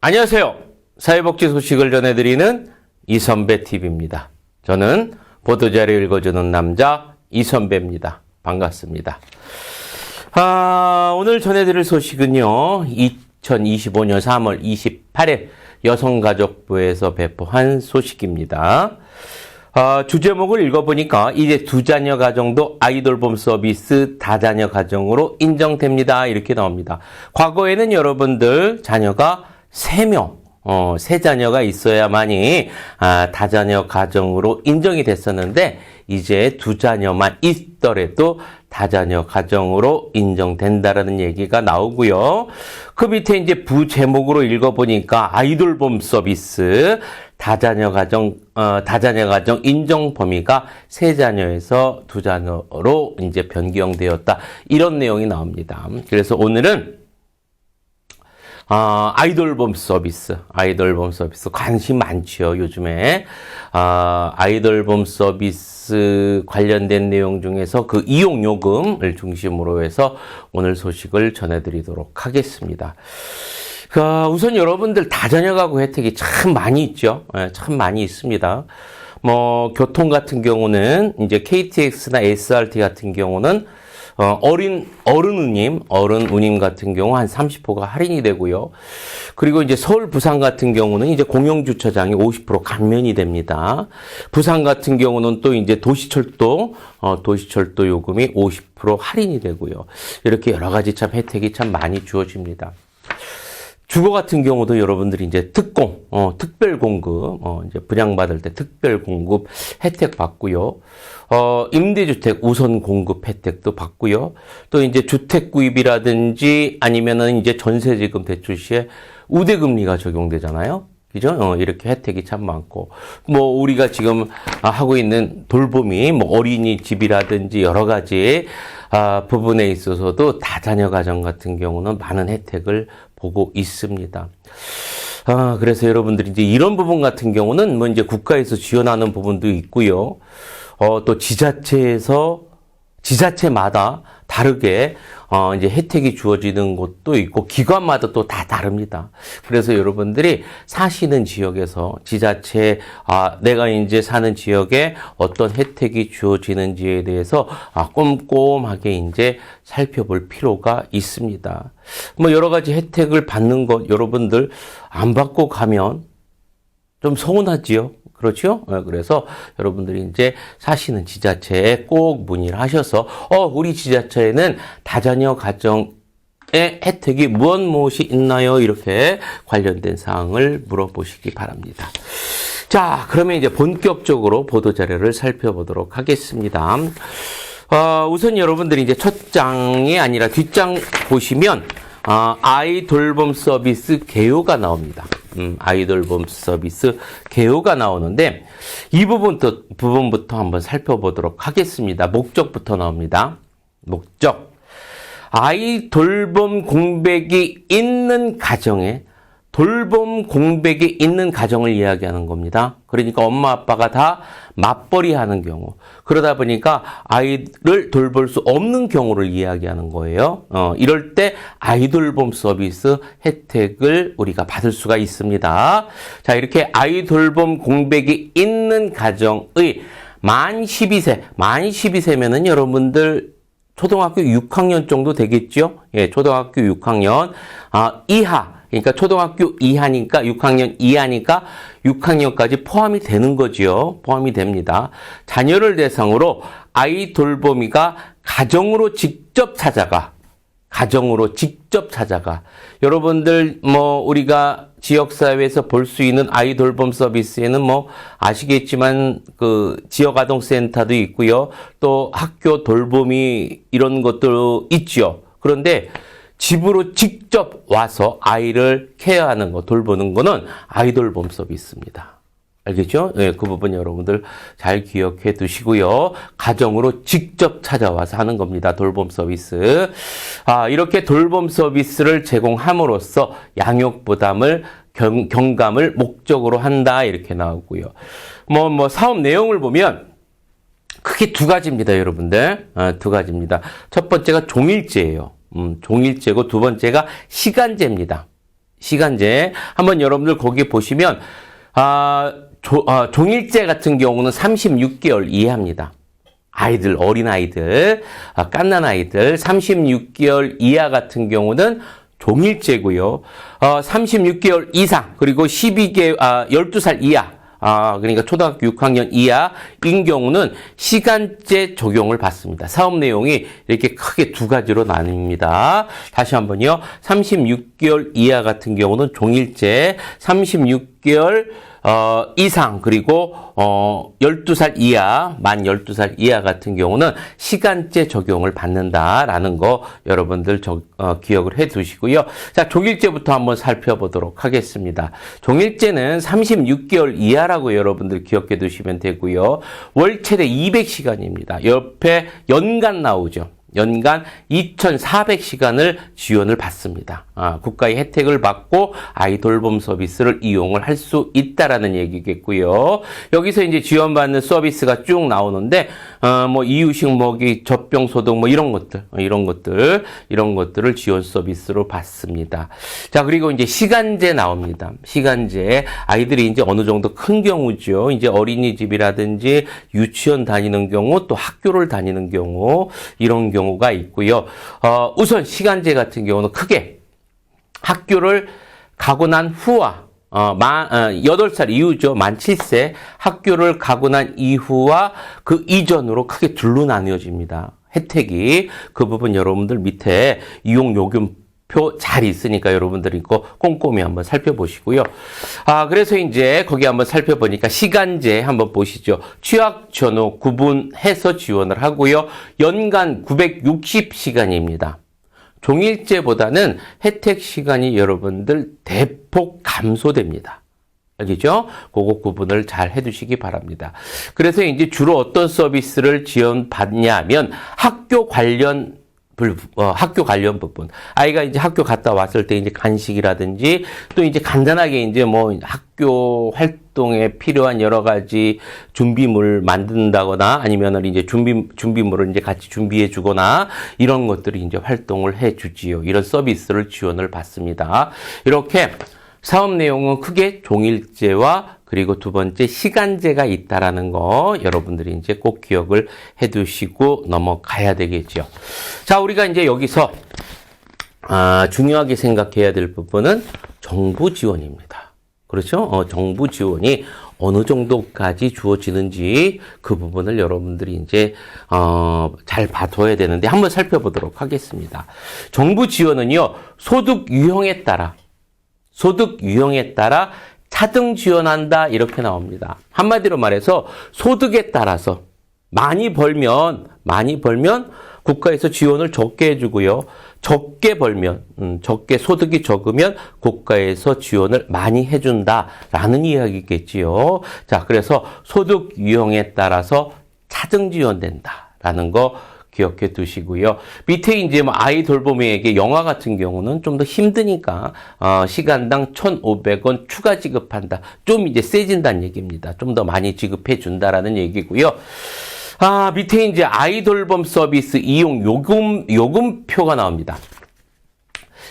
안녕하세요. 사회복지 소식을 전해드리는 이선배TV입니다. 저는 보도자료 읽어주는 남자 이선배입니다. 반갑습니다. 오늘 전해드릴 소식은요. 2025년 3월 28일 여성가족부에서 배포한 소식입니다. 주제목을 읽어보니까 이제 두 자녀 가정도 아이돌봄 서비스 다자녀 가정으로 인정됩니다. 이렇게 나옵니다. 과거에는 여러분들 자녀가 3명, 세 자녀가 있어야만이 다자녀 가정으로 인정이 됐었는데 이제 두 자녀만 있더라도 다자녀 가정으로 인정된다라는 얘기가 나오고요. 그 밑에 이제 부제목으로 읽어보니까 아이돌봄 서비스 다자녀 가정 인정 범위가 세 자녀에서 두 자녀로 이제 변경되었다. 이런 내용이 나옵니다. 그래서 오늘은 아이돌봄 서비스 관심 많죠, 요즘에. 아이돌봄 서비스 관련된 내용 중에서 그 이용 요금을 중심으로 해서 오늘 소식을 전해드리도록 하겠습니다. 우선 여러분들 다자녀 가구 혜택이 참 많이 있죠. 참 많이 있습니다. 교통 같은 경우는 이제 KTX나 SRT 같은 경우는 어른 운임 같은 경우 한 30%가 할인이 되고요. 그리고 이제 서울, 부산 같은 경우는 이제 공영주차장이 50% 감면이 됩니다. 부산 같은 경우는 또 이제 도시철도 요금이 50% 할인이 되고요. 이렇게 여러 가지 참 혜택이 참 많이 주어집니다. 주거 같은 경우도 여러분들이 이제 특별 공급, 이제 분양받을 때 특별 공급 혜택 받고요. 임대주택 우선 공급 혜택도 받고요. 또 이제 주택 구입이라든지 아니면은 이제 전세지급 대출 시에 우대금리가 적용되잖아요. 그죠? 이렇게 혜택이 참 많고. 우리가 지금 하고 있는 돌봄이 어린이집이라든지 여러 가지 부분에 있어서도 다자녀 가정 같은 경우는 많은 혜택을 보고 있습니다. 그래서 여러분들이 이제 이런 부분 같은 경우는 이제 국가에서 지원하는 부분도 있고요. 또 지자체마다 다르게 이제 혜택이 주어지는 곳도 있고 기관마다 또 다 다릅니다. 그래서 여러분들이 사시는 지역에서 지자체 내가 이제 사는 지역에 어떤 혜택이 주어지는지에 대해서 꼼꼼하게 이제 살펴볼 필요가 있습니다. 여러 가지 혜택을 받는 것 여러분들 안 받고 가면 좀 서운하지요. 그렇죠? 그래서 여러분들이 이제 사시는 지자체에 꼭 문의를 하셔서 우리 지자체에는 다자녀 가정의 혜택이 무엇이 있나요? 이렇게 관련된 사항을 물어보시기 바랍니다. 자, 그러면 이제 본격적으로 보도자료를 살펴보도록 하겠습니다. 우선 여러분들이 이제 첫 장이 아니라 뒷장 보시면 아이돌봄 서비스 개요가 나옵니다. 아이돌봄 서비스 개요가 나오는데 이 부분부터 한번 살펴보도록 하겠습니다. 목적부터 나옵니다. 목적. 아이돌봄 공백이 있는 가정에 돌봄 공백이 있는 가정을 이야기하는 겁니다. 그러니까 엄마 아빠가 다 맞벌이 하는 경우. 그러다 보니까 아이를 돌볼 수 없는 경우를 이야기하는 거예요. 이럴 때 아이돌봄 서비스 혜택을 우리가 받을 수가 있습니다. 자, 이렇게 아이돌봄 공백이 있는 가정의 만 12세면은 여러분들 초등학교 6학년 정도 되겠죠? 예, 초등학교 6학년 이하. 그러니까 초등학교 이하니까 6학년 이하니까 6학년까지 포함이 되는 거지요. 포함이 됩니다. 자녀를 대상으로 아이 돌보미가 가정으로 직접 찾아가. 여러분들 우리가 지역사회에서 볼 수 있는 아이 돌봄 서비스에는 아시겠지만 그 지역아동센터도 있고요. 또 학교 돌봄이 이런 것도 있죠. 그런데 집으로 직접 와서 아이를 케어하는 거, 돌보는 거는 아이돌봄 서비스입니다. 알겠죠? 네, 그 부분 여러분들 잘 기억해 두시고요. 가정으로 직접 찾아와서 하는 겁니다. 돌봄 서비스. 이렇게 돌봄 서비스를 제공함으로써 양육 부담을 경감을 목적으로 한다. 이렇게 나오고요. 사업 내용을 보면 크게 두 가지입니다, 여러분들. 두 가지입니다. 첫 번째가 종일제예요. 종일제고 두 번째가 시간제입니다. 시간제. 한번 여러분들 거기 보시면, 종일제 같은 경우는 36개월 이하입니다. 아이들, 어린아이들, 갓난아이들, 36개월 이하 같은 경우는 종일제고요. 36개월 이상, 그리고 12살 이하, 그러니까 초등학교 6학년 이하인 경우는 시간제 적용을 받습니다. 사업 내용이 이렇게 크게 두 가지로 나뉩니다. 다시 한번요. 36개월 이하 같은 경우는 종일제, 36개월 이상, 그리고 12살 이하, 만 12살 이하 같은 경우는 시간제 적용을 받는다라는 거 여러분들 기억을 해 두시고요. 자, 종일제부터 한번 살펴보도록 하겠습니다. 종일제는 36개월 이하라고 여러분들 기억해 두시면 되고요. 월 최대 200시간입니다. 옆에 연간 나오죠. 연간 2,400시간을 지원을 받습니다. 국가의 혜택을 받고 아이 돌봄 서비스를 이용을 할 수 있다라는 얘기겠고요. 여기서 이제 지원받는 서비스가 쭉 나오는데, 뭐 이유식 먹이, 젖병 소독, 뭐 이런 것들을 지원 서비스로 받습니다. 자, 그리고 이제 시간제 나옵니다. 시간제. 아이들이 이제 어느 정도 큰 경우죠. 이제 어린이집이라든지 유치원 다니는 경우, 또 학교를 다니는 경우, 이런 경우가 있고요. 우선 시간제 같은 경우는 크게 학교를 가고 난 후와 8살 이후죠. 만 7세 학교를 가고 난 이후와 그 이전으로 크게 둘로 나뉘어집니다. 혜택이. 그 부분 여러분들 밑에 이용 요금표 잘 있으니까 여러분들이 이거 꼼꼼히 한번 살펴보시고요. 그래서 이제 거기 한번 살펴보니까 시간제 한번 보시죠. 취약 전후 구분해서 지원을 하고요. 연간 960시간입니다. 종일제보다는 혜택 시간이 여러분들 대폭 감소됩니다. 알겠죠? 그거 구분을 잘 해두시기 바랍니다. 그래서 이제 주로 어떤 서비스를 지원받냐면 학교 관련 부분. 아이가 이제 학교 갔다 왔을 때 이제 간식이라든지 또 이제 간단하게 이제 뭐 학교 활동에 필요한 여러 가지 준비물 만든다거나 아니면은 이제 준비물을 이제 같이 준비해 주거나 이런 것들이 이제 활동을 해 주지요. 이런 서비스를 지원을 받습니다. 이렇게 사업 내용은 크게 종일제와 그리고 두 번째 시간제가 있다라는 거 여러분들이 이제 꼭 기억을 해 두시고 넘어가야 되겠죠. 자, 우리가 이제 여기서 중요하게 생각해야 될 부분은 정부 지원입니다. 그렇죠? 정부 지원이 어느 정도까지 주어지는지 그 부분을 여러분들이 이제 잘 봐둬야 되는데 한번 살펴보도록 하겠습니다. 정부 지원은요, 소득 유형에 따라 차등 지원한다 이렇게 나옵니다. 한마디로 말해서 소득에 따라서 많이 벌면 국가에서 지원을 적게 해주고요. 적게 벌면 소득이 적으면 국가에서 지원을 많이 해준다라는 이야기겠지요. 자, 그래서 소득 유형에 따라서 차등 지원된다라는 거 기억해 두시고요. 밑에 이제 뭐 아이 돌봄에게 영아 같은 경우는 좀 더 힘드니까 시간당 1,500원 추가 지급한다. 좀 이제 세진다는 얘기입니다. 좀 더 많이 지급해 준다라는 얘기고요. 밑에 이제 아이 돌봄 서비스 이용 요금표가 나옵니다.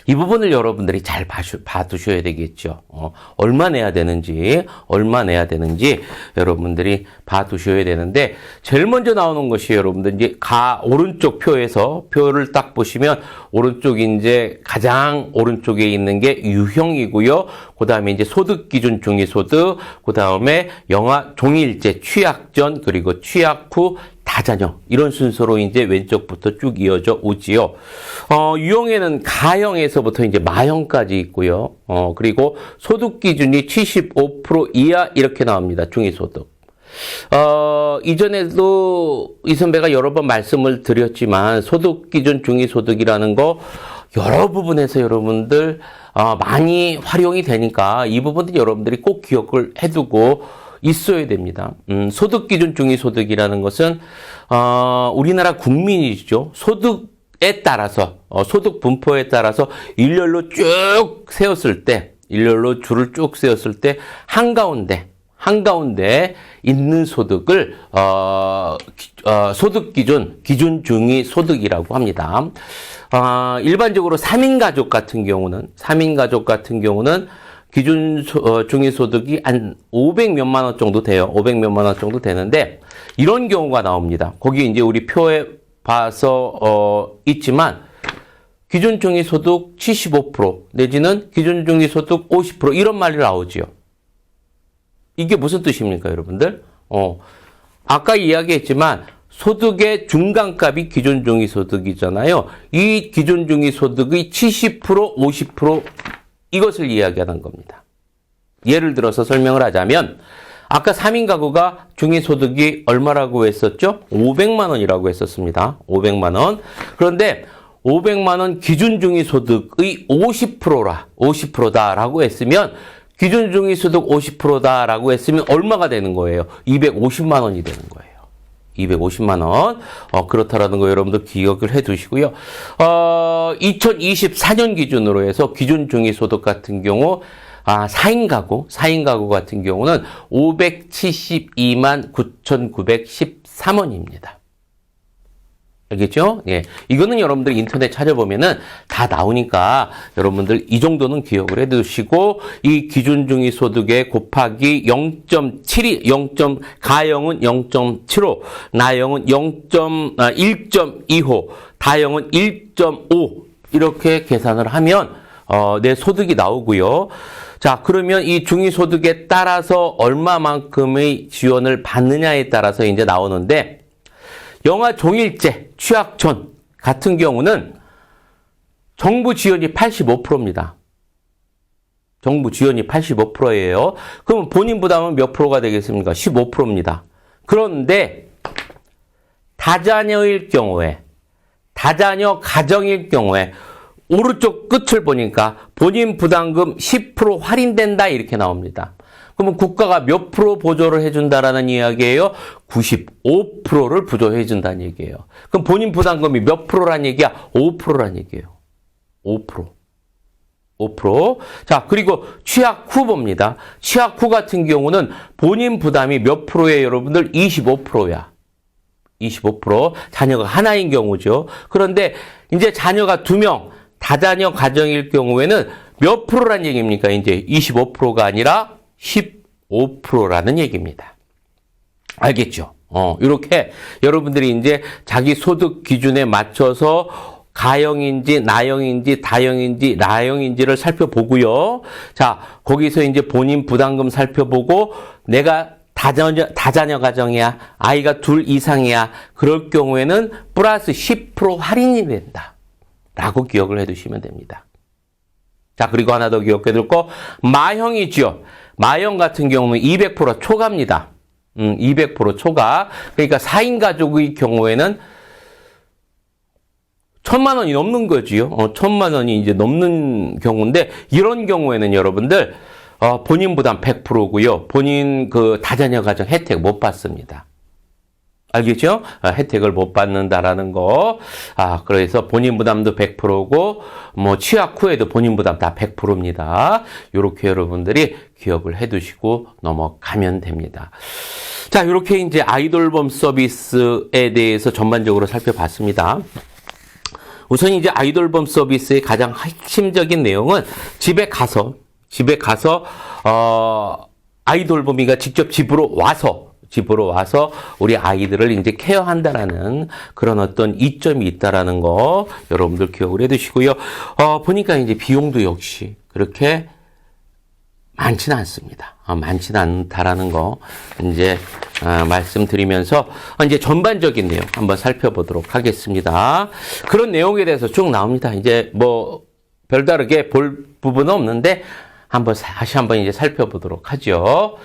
이 부분을 여러분들이 잘 봐두셔야 되겠죠. 얼마 내야 되는지 여러분들이 봐두셔야 되는데, 제일 먼저 나오는 것이 여러분들 이제 오른쪽 표를 딱 보시면, 오른쪽 이제 가장 오른쪽에 있는 게 유형이고요. 그 다음에 이제 소득 기준 중위소득, 그 다음에 영아 종일제, 취약 전, 그리고 취약 후 다자녀, 이런 순서로 이제 왼쪽부터 쭉 이어져 오지요. 유형에는 가형에서부터 이제 마형까지 있고요. 그리고 소득 기준이 75% 이하 이렇게 나옵니다. 중위소득. 이전에도 이 선배가 여러 번 말씀을 드렸지만 소득 기준 중위소득이라는 거 여러 부분에서 여러분들 많이 활용이 되니까 이 부분들 여러분들이 꼭 기억을 해두고 있어야 됩니다. 소득 기준 중위소득이라는 것은 우리나라 국민이죠. 소득에 따라서 소득 분포에 따라서 일렬로 쭉 세웠을 때, 일렬로 줄을 쭉 세웠을 때 한가운데 있는 소득을 소득 기준 중위소득이라고 합니다. 일반적으로 3인 가족 같은 경우는 기준 중위소득이 한 500 몇만 원 정도 돼요. 500 몇만 원 정도 되는데 이런 경우가 나옵니다. 거기 이제 우리 표에 봐서 있지만 기준 중위소득 75% 내지는 기준 중위소득 50% 이런 말이 나오지요. 이게 무슨 뜻입니까, 여러분들? 아까 이야기했지만 소득의 중간값이 기준 중위소득이잖아요. 이 기준 중위소득의 70%, 50% 이것을 이야기하는 겁니다. 예를 들어서 설명을 하자면 아까 3인 가구가 중위소득이 얼마라고 했었죠? 500만 원이라고 했었습니다. 500만 원. 그런데 500만 원 기준 중위소득의 50%다라고 했으면 기준 중위소득 50%다라고 했으면 얼마가 되는 거예요? 250만 원이 되는 거예요. 250만 원. 그렇다라는 거 여러분들 기억을 해 두시고요. 2024년 기준으로 해서 기준 중위소득 같은 경우 4인 가구 같은 경우는 572만 9,913원입니다. 알겠죠? 예. 이거는 여러분들 인터넷 찾아보면은 다 나오니까 여러분들 이 정도는 기억을 해 두시고 이 기준 중위소득에 곱하기 0.72, 가형은 0.75, 나형은 1.25, 다형은 1.5 이렇게 계산을 하면 내 소득이 나오고요. 자, 그러면 이 중위소득에 따라서 얼마만큼의 지원을 받느냐에 따라서 이제 나오는데 영아 종일제, 취약촌 같은 경우는 정부 지원이 85%입니다. 정부 지원이 85%예요. 그럼 본인 부담은 몇 프로가 되겠습니까? 15%입니다. 그런데 다자녀일 경우에, 다자녀 가정일 경우에 오른쪽 끝을 보니까 본인 부담금 10% 할인된다 이렇게 나옵니다. 그러면 국가가 몇 프로 보조를 해준다라는 이야기예요? 95%를 보조해준다는 얘기예요. 그럼 본인 부담금이 몇 프로란 얘기야? 5%란 얘기예요. 5%. 자, 그리고 취약 후 봅니다. 취약 후 같은 경우는 본인 부담이 몇 프로예요, 여러분들? 25%야. 25%. 자녀가 하나인 경우죠. 그런데 이제 자녀가 2명, 다자녀 가정일 경우에는 몇 프로란 얘기입니까? 이제 25%가 아니라 15%라는 얘기입니다. 알겠죠? 이렇게 여러분들이 이제 자기 소득 기준에 맞춰서 가형인지, 나형인지, 다형인지, 나형인지를 살펴보고요. 자, 거기서 이제 본인 부담금 살펴보고 내가 다자녀 가정이야, 아이가 2 이상이야, 그럴 경우에는 플러스 10% 할인이 된다. 라고 기억을 해 두시면 됩니다. 자, 그리고 하나 더 기억해 둘 거, 마형이죠. 마형 같은 경우는 200% 초과입니다. 200% 초과. 그러니까 4인 가족의 경우에는 1,000만 원이 넘는 거지요. 1,000만 원이 이제 넘는 경우인데, 이런 경우에는 여러분들, 본인 부담 100%고요. 본인 다자녀 가정 혜택 못 받습니다. 알겠죠? 혜택을 못 받는다라는 거. 그래서 본인 부담도 100%고, 취약 후에도 본인 부담 다 100%입니다. 요렇게 여러분들이 기억을 해 두시고 넘어가면 됩니다. 자, 요렇게 이제 아이돌봄 서비스에 대해서 전반적으로 살펴봤습니다. 우선 이제 아이돌봄 서비스의 가장 핵심적인 내용은 집에 가서, 아이돌봄이가 직접 집으로 와서 우리 아이들을 이제 케어한다라는 그런 어떤 이점이 있다라는 거 여러분들 기억을 해 두시고요. 보니까 이제 비용도 역시 그렇게 많지는 않습니다. 많지는 않다라는 거 이제 말씀드리면서 이제 전반적인 내용 한번 살펴보도록 하겠습니다. 그런 내용에 대해서 쭉 나옵니다. 이제 별다르게 볼 부분은 없는데 다시 한번 이제 살펴보도록 하죠.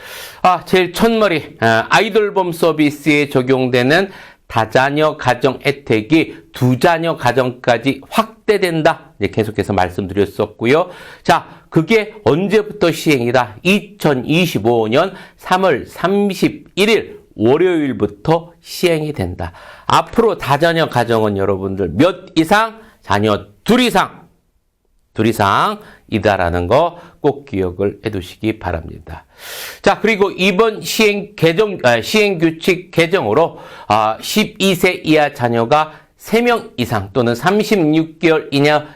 제일 첫머리, 아이돌봄 서비스에 적용되는 다자녀 가정 혜택이 2자녀 가정까지 확대된다. 이제 계속해서 말씀드렸었고요. 자, 그게 언제부터 시행이다? 2025년 3월 31일 월요일부터 시행이 된다. 앞으로 다자녀 가정은 여러분들 몇 이상? 자녀 2 이상. 2 이상이다라는 거 꼭 기억을 해 두시기 바랍니다. 자, 그리고 이번 시행규칙 개정으로 12세 이하 자녀가 3명 이상 또는 36개월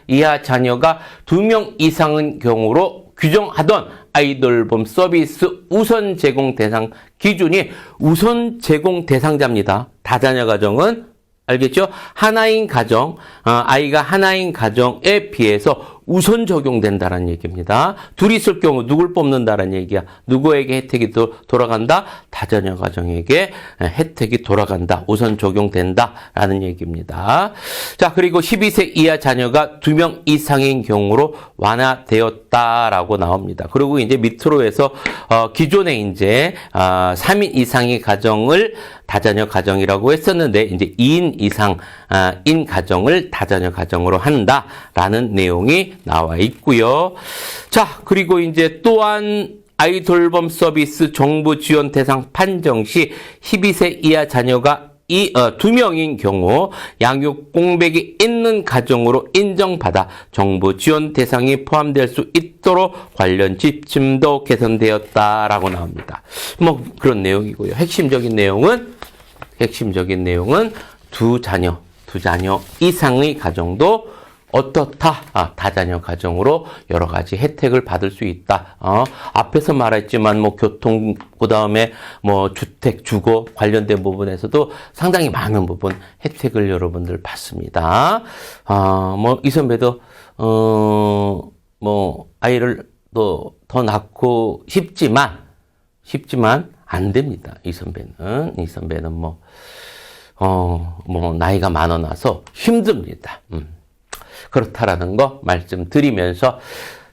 이하 자녀가 2명 이상인 경우로 규정하던 아이돌봄 서비스 우선 제공 대상 기준이 우선 제공 대상자입니다. 다자녀 가정은 알겠죠? 하나인 가정, 아이가 하나인 가정에 비해서 우선 적용된다는 얘기입니다. 둘이 있을 경우 누굴 뽑는다는 얘기야. 누구에게 혜택이 돌아간다? 다자녀 가정에게 혜택이 돌아간다. 우선 적용된다라는 얘기입니다. 자, 그리고 12세 이하 자녀가 2명 이상인 경우로 완화되었다라고 나옵니다. 그리고 이제 밑으로 해서 기존에 이제 3인 이상의 가정을 다자녀 가정이라고 했었는데 이제 2인 이상인 가정을 다자녀 가정으로 한다라는 내용이 나와 있고요. 자, 그리고 이제 또한 아이돌봄 서비스 정부 지원 대상 판정 시 12세 이하 자녀가 2명인 경우 양육 공백이 있는 가정으로 인정받아 정부 지원 대상이 포함될 수 있도록 관련 지침도 개선되었다라고 나옵니다. 뭐 그런 내용이고요. 핵심적인 내용은 두 자녀 이상의 가정도 어떻다? 다자녀 가정으로 여러 가지 혜택을 받을 수 있다. 앞에서 말했지만 뭐 교통, 그다음에 뭐 주택, 주거 관련된 부분에서도 상당히 많은 부분 혜택을 여러분들 받습니다. 뭐 이 선배도 뭐 아이를 또 더 낳고 싶지만 안 됩니다. 이 선배는 뭐 나이가 많아나서 힘듭니다. 그렇다라는 거 말씀드리면서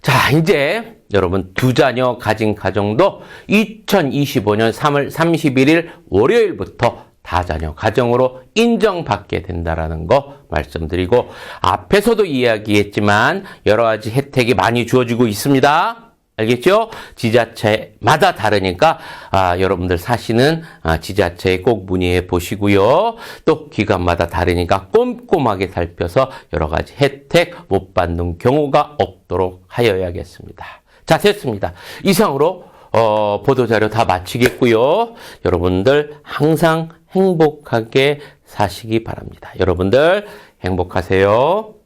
자, 이제 여러분 두 자녀 가진 가정도 2025년 3월 31일 월요일부터 다자녀 가정으로 인정받게 된다라는 거 말씀드리고 앞에서도 이야기했지만 여러 가지 혜택이 많이 주어지고 있습니다. 알겠죠? 지자체마다 다르니까 여러분들 사시는 지자체에 꼭 문의해 보시고요. 또 기관마다 다르니까 꼼꼼하게 살펴서 여러 가지 혜택 못 받는 경우가 없도록 하여야겠습니다. 자, 됐습니다. 이상으로 보도자료 다 마치겠고요. 여러분들 항상 행복하게 사시기 바랍니다. 여러분들 행복하세요.